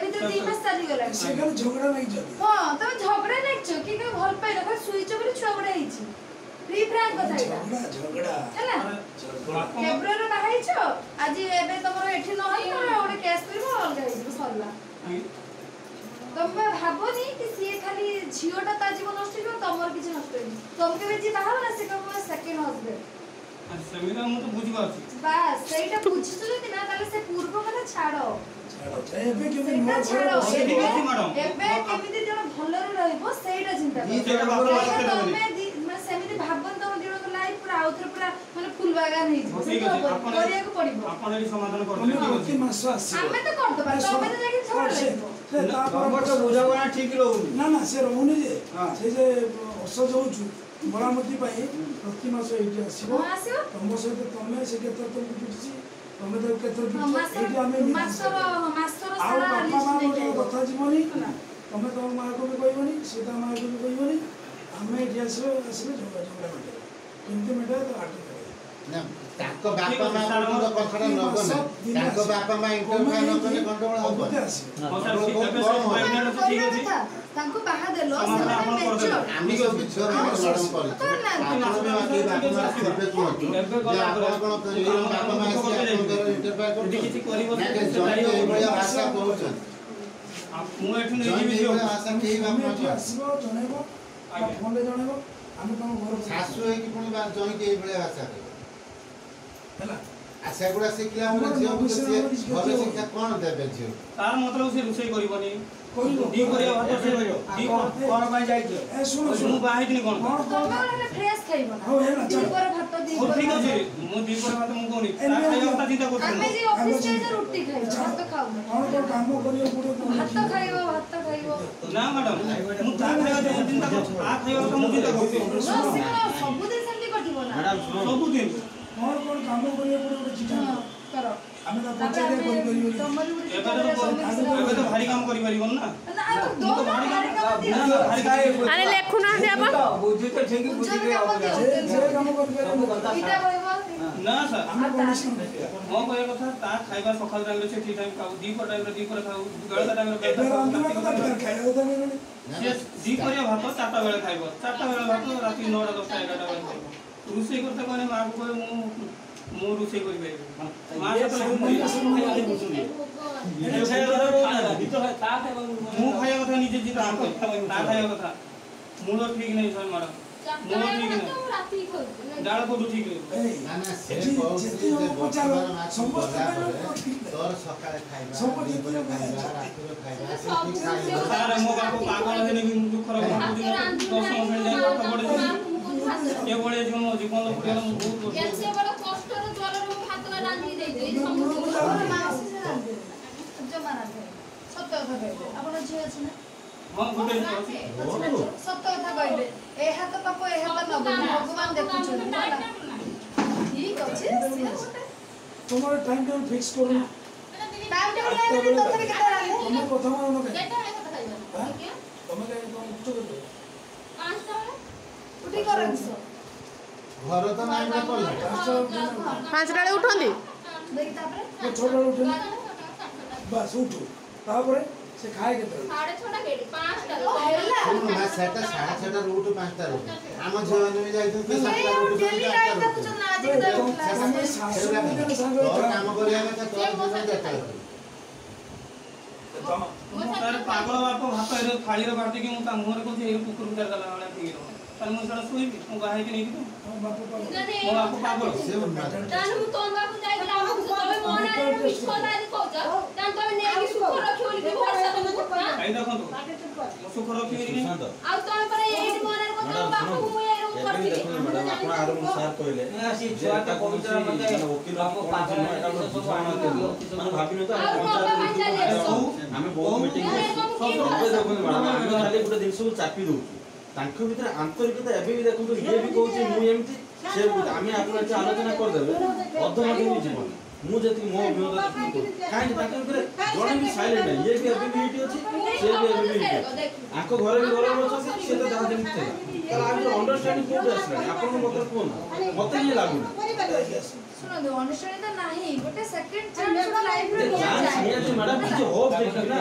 भीतर 2 मास चली गेला से खाली झगड़ा नहीं चली हां तमे झगड़ा नहीं छ कि के भल पाइ ना सुइच बोली छुआ बडा हिची फ्री फ्रैंक कथा इला झगड़ा हैला फेब्रुआरी बाहाई छ आज एबे तमरो एठी न होई ना ओडे केस करबो अलगा हिची सरला तमे भाबोनी कि से खाली झियोटा ता जीवन नष्ट हो तमर किछ नष्ट हो तमके बेजी बाहर ना से कम सेकंड हस्बैंड सेमिना मु तो बुझी पाछि बस सेटा बुझिछु जति ना ताले से पूर्व कथा छाड़ो एबे केबे सेटा छाड़ो सेठी केति मैडम एबे केमिति जण भलरे रहइबो सेटा चिंता ई सेटा बाबा आके तमे माने सेमिति भाबन तम दिनो लाइफ पूरा आउथरे पूरा माने फुल बागान हेइ ठीक अछि आपण करिया को पड़िबो आपण एही समाधान कर हमें देबे प्रति मास आसी हमें तो कर दबा तमे तो जाके छोड़ लेबो से हमर तो बुझावना ठीक रहउनी ना ना से रहउनी जे से जे असज होछु मरामती पाई प्रति मास एठी आसीबो हां आसीबो तम सहित तमे से केतर तो बुझिछि तमे तो केतर बुझिछि एठी हमें मास्टर आउ सारा बापा लिस्ट मां नहीं कथा जीवनी तमे तो मां को भी कहबनी सीता मां को भी कहबनी हमें एठी आसीबो आसीबो झगड़ा माटे केमते मेटा तो आटे ना ताको बापा मां को कथरा नगो ना ताको बापा मां इंटरफेयर न कले गंडगोल हबो हां सर ठीक है सर प्रेग्नेंट तो ठीक अछि तांको बाहा देलो समाधान से आपण कर देबे आमी को बिछो मैडम कर आपण में बाकी बापा मां सिर्फ तुमको जे आपण कोन करी बापा मां से आपण इंटरफेयर कर किछि करिवो ना के जण के बढिया भाषा कहउछन मु एठु नै जिबि जो भाषा के बापा मां आसीबो जणेबो आ फोन ले जणेबो हम तम घर सासु है कि पुनी बात जण के बढिया भाषा हैला आशा गुडा सिखला हमर जियो को से घर शिक्षा कोन देबे जियो तार मतलब से रुसई करबनी कोइबो दी करियो भात से करियो दी कोन पाई जाई छ ए सुनो मु बाहित नि कोन तमे फ्रेश खाइबो हो हैला दी पर भात दी ओ ठीक अछि मु दी पर भात मु कोनी ता खाइयो ता चिंता करछु हमें जे ऑफिस के जे रोटी खाइबो भात खाऊ कोन काम करियो पुरो भात खाइबो ना मैडम मु ता खाइयो तो चिंता करछु आ खाइयो तो मु चिंता करछु सब दिन सेमती कटिबो ना मैडम सब दिन कोन काम करियो पुरो चिठा करो हमें तो पछे कोई करियो तमरी उडी एबे तो भारी काम करि परिबन ना ना दो भारी काम दियो अरे लेखु ना देबा बुझी तो ठीक बुझी के जे काम करियो इटा कहबो ना सर हम कोन मो कहय कथा ता खाइबा सकाल टाइम रे से ठीक टाइम खाऊ दी पर टाइम रे दी पर खाऊ गळता टाइम रे एबे अंतिम कथा फिर खाइयो तो नहीं से दी करियो भात 4टा बेला खाइबो 4टा बेला भात राती 9टा 10टा 11टा बेला खाइबो रुसई करते कोने मां को कहय मु रुसई करि पाइबो मां मु खाया कथा निजे जिता हम ता खाया कथा मूल ठीक नहीं सर मैडम मूल ठीक नहीं राती खाऊ डाल को ठीक है ना ना से बहुत जे बहुत समस्त तोर सकाळे खाइबा सब दिन खाइबा राती रो खाइबा से ठीक खाइबा सारे मो बापू पागल हेने भी दुख खराब हो 10 मिनिट जाय पाठ पढे ए बळे जो मो जीवन लो पुरा बहुत एसे बड़ कष्ट रो ज्वर रो भात ला रांधी दे दे जमाना सत्य कथा कहले आपण झियो अछि ना हां गुटे सत्य कथा कहले ए हात पाप ए हात नब भगवान देखुछु ठीक अछि तुम्हारा टाइम टेबल फिक्स करो टाइम टेबल लाइन तो तभी केते आले तुम्हें प्रथम आनो के केटा रे कथा खाइबा ठीक है तुम्हें कहीं कौन कुछ कर दो 5टा उठी करंसो घर तो नाइ ना पड़ला 5 टाळे उठंदी देखि तापरे वो छोटा उठे बस उठो तापरे से खाए के तो 6:30 केडी 5टा ओ हेला ना सेटा 6:30 रूट 5टा रूट हम जवान में जाई तो 7टा रूट डेली लाइन देखुछु ना आज के हमें सासू के संग तोर काम करिया में तो तोर जीवन देता है सर पागल बाप भात ए थाली रे बाटी के मु ता मुहर को जे कुकुर उतार दला वाला ठीक रो सर मु सर सोई मु बाहे के नहीं तो बापू पागल मो बाप पागल से उन्नत तान मु तोन बाबू जाई गेला हम तबे मोना रे मिछो दादी कहछ तान तबे ने की सुख रखि बोली के भरोसा तुम को काई देखो सुख रखि रे आ तोन पर एई मोना रे को बापू मु ए रूम कर देखो मैडम आपण आरो सार कहले सी छुआ तो पवित्र मते वकील पागल एटा बुझाना भाबिनो तो हमें बहुत मीटिंग सब देखो मैडम हम खाली गुटे दिन सब चापी दउ तांको भीतर आंतरिकता एबे भी देखो ये भी कहउचे मु एमती से आमे आपण जे आलोचना कर देबे अधमाटी जीवन मु जति मो विरोध काई ताके ऊपर जणे भी साइलेंट है ये भी एबे भी इटी अछि से भी एबे भी इटी आको घरे भी घर अछि से तो जहा दिन थे तर आज अंडरस्टैंडिंग कोड आसला आपण मते कोन मते ये लागु सुनो दो अनुष्ठान तो नहीं गोटे सेकंड चांस लाइफ रे चांस ये जे मैडम କିଛି ହୋପ ଦେଖିବି ନା